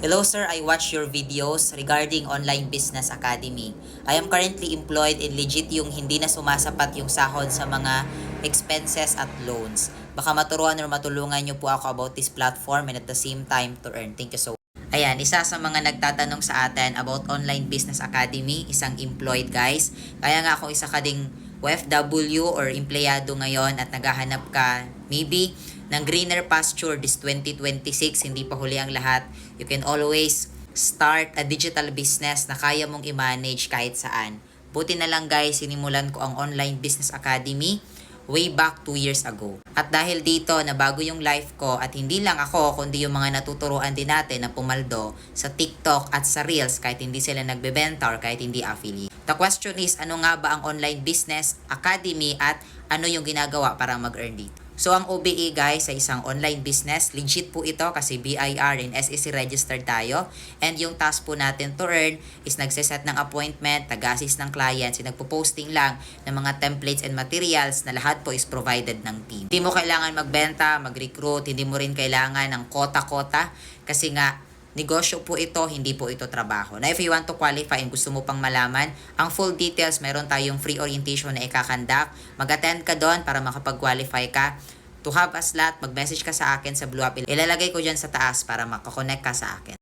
Hello sir, I watched your videos regarding Online Business Academy. I am currently employed in legit yung hindi na sumasapat yung sahod sa mga expenses at loans. Baka maturuan or matulungan niyo po ako about this platform and at the same time to earn. Thank you so much. Ayan, isa sa mga nagtatanong sa atin about Online Business Academy, isang employed guys. Kaya nga kung isa ka ding OFW or empleyado ngayon at naghahanap ka maybe ng greener pasture this 2026, hindi pa huli ang lahat, you can always start a digital business na kaya mong i-manage kahit saan. Buti na lang guys, sinimulan ko ang Online Business Academy way back 2 years ago. At dahil dito, nabago yung life ko at hindi lang ako, kundi yung mga natuturuan din natin na pumaldo sa TikTok at sa Reels kahit hindi sila nagbebenta or kahit hindi affiliate. The question is, ano nga ba ang Online Business Academy at ano yung ginagawa para mag-earn dito? So, ang OBE guys sa isang online business, legit po ito kasi BIR and SEC registered tayo. And yung task po natin to earn is nagsiset ng appointment, nag-assist ng clients, nagpo-posting lang ng mga templates and materials na lahat po is provided ng team. Hindi mo kailangan magbenta, mag-recruit, hindi mo rin kailangan ng kota-kota kasi nga negosyo po ito, hindi po ito trabaho. Now, if you want to qualify and gusto mo pang malaman, ang full details, meron tayong free orientation na ikakandak. Mag-attend ka doon para makapag-qualify ka. To have a slot, mag-message ka sa akin sa Blue App. Ilalagay ko dyan sa taas para makakonect ka sa akin.